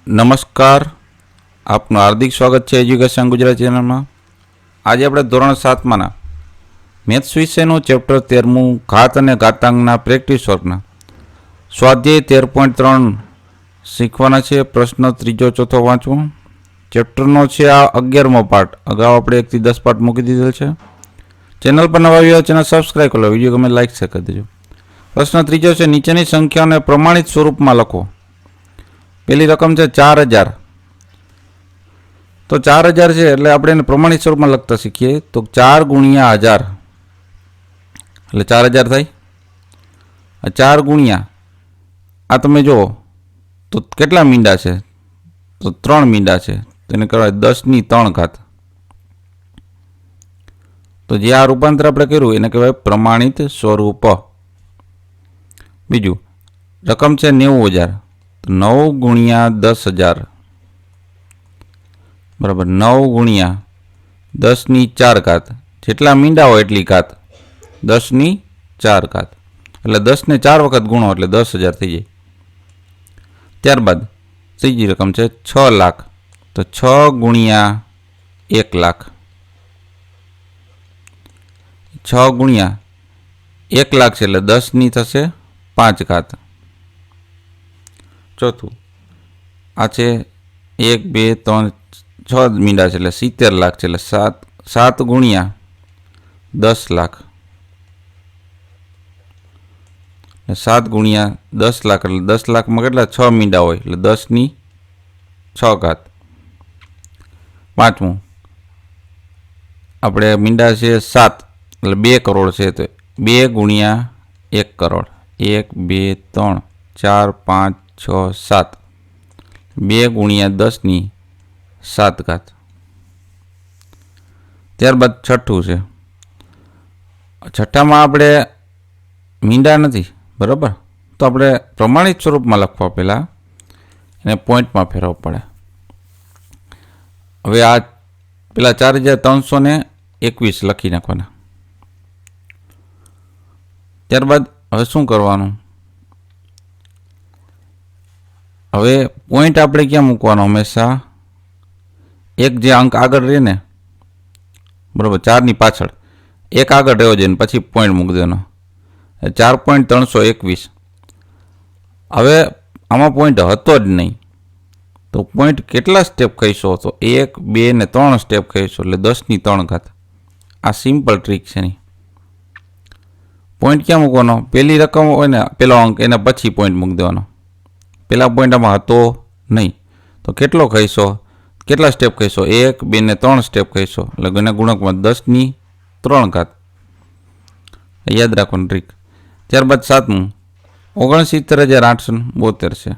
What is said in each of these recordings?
નમસ્કાર, આપનું હાર્દિક સ્વાગત છે એજ્યુકેશન ગુજરાત ચેનલમાં. આજે આપણે ધોરણ 7માના મેથ્સ વિષયનું ચેપ્ટર 13મું ઘાત અને ઘાતાંકના પ્રેક્ટિસ વર્કના સ્વાધ્યાય 13.3 શીખવાના છે. પ્રશ્ન ત્રીજો ચોથો વાંચવો. ચેપ્ટરનો છે આ 11મો પાર્ટ. અગાઉ આપણે 1 થી 10 પાર્ટ મૂકી દીધેલ છે. ચેનલ પર નવા આવ્યા ચેનલ સબસ્ક્રાઈબ કરી લો. વિડીયો ગમે લાઈક શેર કરી દેજો. પ્રશ્ન ત્રીજો છે નીચેની સંખ્યાઓને પ્રમાણિત સ્વરૂપમાં લખો. પેલી રકમ છે 4000. તો 4000 છે એટલે આપણે એને પ્રમાણિત સ્વરૂપમાં લખતા શીખીએ. તો 4 ગુણ્યા 1000 એટલે 4000 થાય. 4 ગુણ્યા આ તમે જુઓ તો કેટલા મીંડા છે? તો 3 મીંડા છે. તેને કહેવાય 10ની 3 ઘાત. તો જે આ રૂપાંતર આપણે કર્યું એને કહેવાય પ્રમાણિત સ્વરૂપ. બીજું રકમ છે 90000. 9 ગુણ્યા 10000 બરાબર 9 ગુણ્યા 10ની 4 ઘાત. જેટલા મીંડા હોય એટલી ઘાત 10ની 4 ઘાત. એટલે 10ને 4 વખત ગુણો એટલે 10000 થઈ જાય. ત્યારબાદ ત્રીજી રકમ છે 6 લાખ. તો 6 ગુણ્યા 1 લાખ. 6 ગુણ્યા 1 લાખ છે એટલે 10ની થશે 5 ઘાત. ચોથું આ છે 1 2 3 6 મીંડા છે એટલે 70 લાખ છે એટલે 7 ગુણ્યા 10 લાખ. 7 ગુણ્યા 10 લાખ એટલે 10 લાખમાં કેટલા 6 મીંડા હોય એટલે 10ની 6 ઘાત. પાંચમું આપણે મીંડા છે 7 એટલે 2 કરોડ છે. તો 2 ગુણ્યા 1 કરોડ. 1 2 3 4 5 6 7. 2 ગુણ્યા 10ની 7 ઘાત. ત્યારબાદ છઠ્ઠું છે. છઠ્ઠામાં આપણે મીંડા નથી બરાબર. તો આપણે પ્રમાણિત સ્વરૂપમાં લખવા પહેલાં એને પોઈન્ટમાં ફેરવવું પડે. હવે આ પેલા 4321 લખી નાખવાના. ત્યારબાદ હવે શું કરવાનું? હવે પોઈન્ટ આપણે ક્યાં મૂકવાનો? હંમેશા એક જે અંક આગળ રહે ને બરાબર 4ની પાછળ એક આગળ રહેવો જોઈએ ને પછી પોઈન્ટ મૂકી દેવાનો. 4.321. હવે આમાં પોઈન્ટ હતો જ નહીં તો પોઈન્ટ કેટલા સ્ટેપ કહીશો? તો 1 2 ને 3 સ્ટેપ કહીશો એટલે 10ની 3 ઘાત. આ સિમ્પલ ટ્રીક છે નહીં. પોઈન્ટ ક્યાં મૂકવાનો? પહેલી રકમ હોય ને પેલો અંક એના પછી પોઈન્ટ મૂકી દેવાનો. પેલા પોઈન્ટ આમાં હતો નહીં તો કેટલો કહીશો? કેટલા સ્ટેપ કહીશો? 1 2 ને 3 સ્ટેપ કહીશો એટલે એના ગુણકમાં 10ની 3 ઘાત. યાદ રાખવાનું ટ્રીક. ત્યારબાદ 7મું 69872 છે.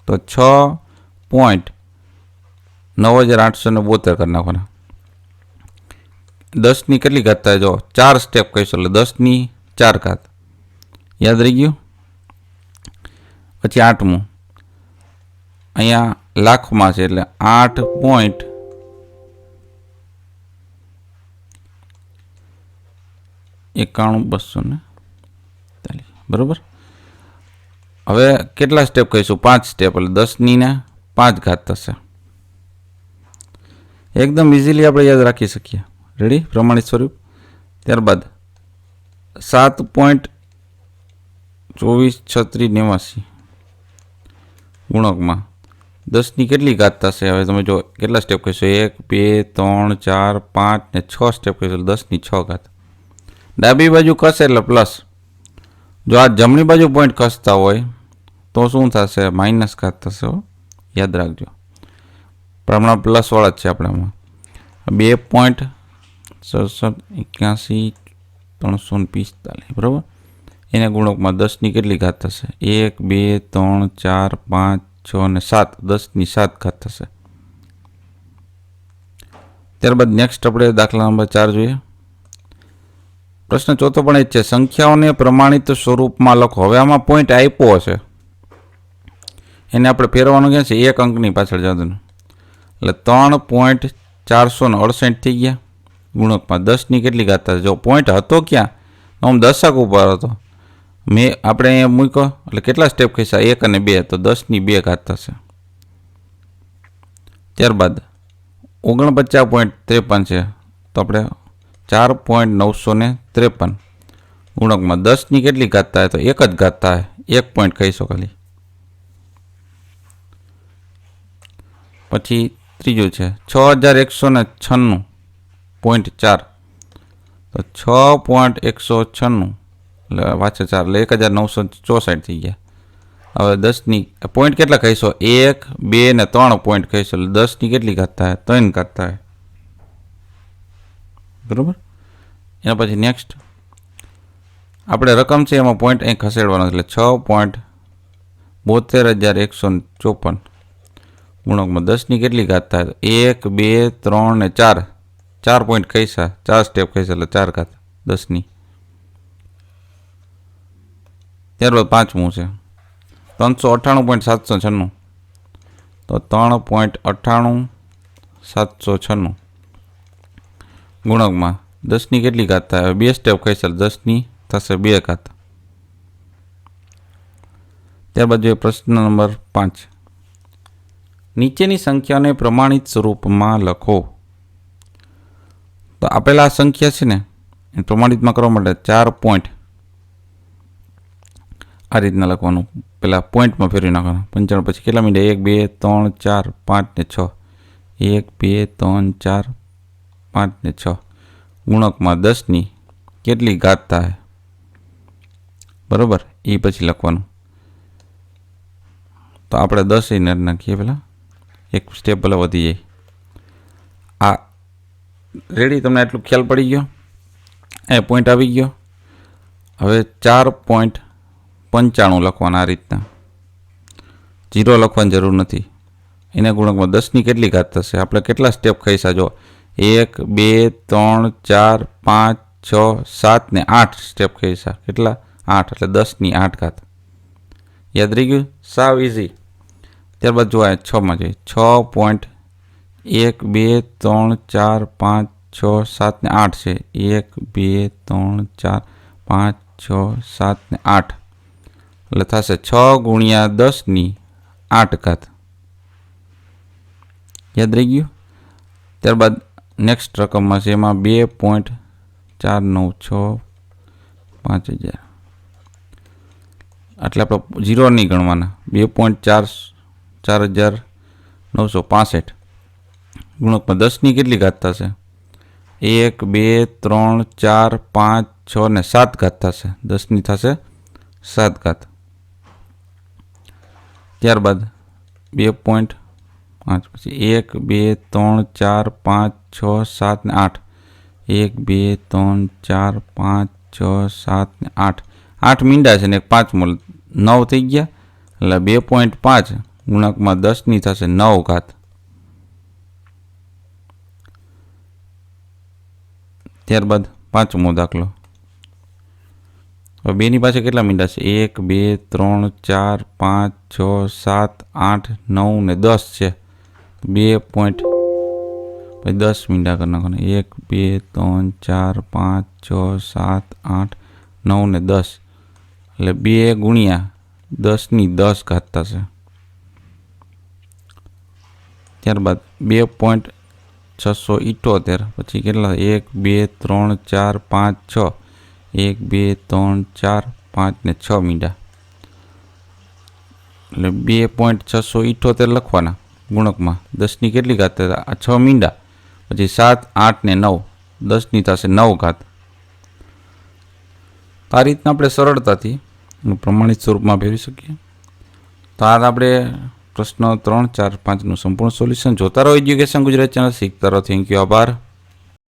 તો 6.9872 કરી નાખવાના. 10ની કેટલી ઘાત થાય? જો 4 સ્ટેપ કહીશો એટલે 10ની 4 ઘાત. યાદ રહી ગયું? પછી 8મું અહીંયા લાખમાં છે એટલે 8.91240 બરાબર. હવે કેટલા સ્ટેપ કહીશું? 5 સ્ટેપ એટલે 10ની ને 5 ઘાત થશે. એકદમ ઇઝીલી આપણે યાદ રાખી શકીએ. રેડી? પ્રમાણિત સ્વરૂપ. ત્યારબાદ 7.243689 ગુણકમાં 10ની કેટલી ઘાત થશે? હવે તમે જો કેટલા સ્ટેપ કહીશો? 1 2 3 4 5 ને 6 સ્ટેપ કહીશો એટલે 10ની 6 ઘાત. ડાબી બાજુ ખસે એટલે પ્લસ. જો આ જમણી બાજુ પોઈન્ટ ખસતા હોય તો શું થશે? માઇનસ ઘાત થશે. યાદ રાખજો. પણ હમણાં પ્લસવાળા જ છે આપણે આમાં. 2.6781 બરાબર. એના ગુણકમાં 10ની કેટલી ઘાત થશે? 1 2 3 4 5 6 ને 7. 10ની 7 ઘાત થશે. ત્યારબાદ નેક્સ્ટ આપણે દાખલા નંબર 4 જોઈએ. પ્રશ્ન ચોથો પણ એ જ છે. સંખ્યાઓને પ્રમાણિત સ્વરૂપમાં લખો. હવે આમાં પોઈન્ટ આપ્યો હશે એને આપણે ફેરવવાનું ક્યાં છે? એક અંકની પાછળ જવાનું એટલે 3.468 થઈ ગયા ગુણકમાં 10ની કેટલી ઘાત થશે? જો પોઈન્ટ હતો ક્યાં? આમ દશક ઉપર હતો. આપણે અહીંયા મૂક્યો એટલે કેટલા સ્ટેપ કહીશા? 1 અને 2 તો 10ની 2 ઘાત થશે. ત્યારબાદ 49.53 છે, તો આપણે 4.953 ગુણકમાં 10ની કેટલી ઘાત થાય? તો એક જ ઘાત થાય, 1 પોઈન્ટ કહીશો ખાલી. પછી ત્રીજું છે 6196.4, તો 6.196 એટલે પાછળ 4 એટલે 1964 થઈ ગયા. હવે 10ની પોઈન્ટ કેટલા કહીશો? 1, 2 ને 3 પોઈન્ટ કહીશો એટલે 10ની કેટલી ઘાત થાય? 3 ઘાત થાય. બરાબર. એના પછી નેક્સ્ટ આપણે રકમ છે એમાં પોઈન્ટ અહીં ખસેડવાનો એટલે 6.72,154 ગુણકમાં 10ની કેટલી ઘાત થાય? 1, 2, 3 ને 4 4 પોઈન્ટ કહીશા, 4 સ્ટેપ કહીશા એટલે 4 ઘાત 10ની. ત્યારબાદ પાંચમું છે 398.796, તો 3.98,796 ગુણકમાં 10ની કેટલી ઘાત થાય? 2 સ્ટેપ કહીશા એટલે 10ની થશે 2 ઘાત. ત્યારબાદ જોઈએ પ્રશ્ન નંબર 5. નીચેની સંખ્યાને પ્રમાણિત સ્વરૂપમાં લખો. તો આપેલા આ સંખ્યા છે ને એ પ્રમાણિતમાં કરવા માટે 4 પોઈન્ટ આ રીતના લખવાનું. પહેલાં પોઈન્ટમાં ફેરવી નાખવાનું. 95 પછી કેટલા મીંડા? 1, 2, 3, 4, 5 ને 6. 1, 2, 3, 4, 5 ને 6 ગુણકમાં 10ની કેટલી ઘાત થાય? બરાબર, એ પછી લખવાનું. તો આપણે 10 એને નાખીએ, પહેલાં એક સ્ટેપ પહેલાં વધી જાય. આ રેડી? તમને એટલું ખ્યાલ પડી ગયો? એ પોઈન્ટ આવી ગયો. હવે 4.95 લખવાના આ રીતના, 0 લખવાની જરૂર નથી. એને ગુણકમાં 10ની કેટલી ઘાત થશે? આપણે કેટલા સ્ટેપ કહીશા? જો 1, 2, 3, 4, 5, 6, 7 ને 8 સ્ટેપ કહીશા. કેટલા? 8 એટલે 10ની 8 ઘાત. યાદ રહી ગયું? સાવ ઇઝી. ત્યારબાદ જો 6માં જોઈએ 6.1, 2, 3, 4, 5, 6, 7 ને 8 છે. 1, 2, 3, 4, 5, 6, 7 ને 8 એટલે થશે 6 ગુણ્યા 10ની 8 ઘાત. યાદ રહી ગયું? ત્યારબાદ નેક્સ્ટ રકમમાં છે એમાં 2.496 એટલે આપણે 0 નહીં ગણવાના. 2.44965 ગુણકમાં 10ની કેટલી ઘાત થશે? 1, 2, 3, 4, 5, 6 ને 7 ઘાત થશે. 10ની થશે 7 ઘાત. ત્યારબાદ 2.5 પછી 1, 2, 3, 4, 5, 6, 7 ને 8. 1, 2, 3, 4, 5, 6, 7 ને 8 8 મીંડા છે ને એક 5 9 થઈ ગયા એટલે 2.5 ગુણકમાં 10ની થશે 9 ઘાત. ત્યારબાદ પાંચમો દાખલો. હવે બેની પાસે કેટલા મીંડા છે? 1, 2, 3, 4, 5, 6, 7, 8, 9 ને 10 છે. 2 પોઈન્ટ પછી 10 મીંડા કરી નાખવાના. 1, 2, 3, 4, 5, 6, 7, 8, 9 ને 10 એટલે 2 ગુણ્યા 10ની 10 ઘાત થશે. ત્યારબાદ 2.678 પછી કેટલા? 1, 2, 3, 4, 5, 6. 1, 2, 3, 4, 5 ને 6 મીંડા એટલે 2.678 લખવાના ગુણકમાં 10ની કેટલી ઘાત થશે? આ 6 મીંડા પછી 7, 8 ને 9 10ની થશે 9 ઘાત. આ રીતના આપણે સરળતાથી પ્રમાણિત સ્વરૂપમાં ફેરવી શકીએ. તો આ આપણે પ્રશ્ન 3, 4, 5નું સંપૂર્ણ સોલ્યુશન જોતા રહો એજ્યુકેશન ગુજરાત ચેનલ. શીખતા રહો. Thank you. આભાર.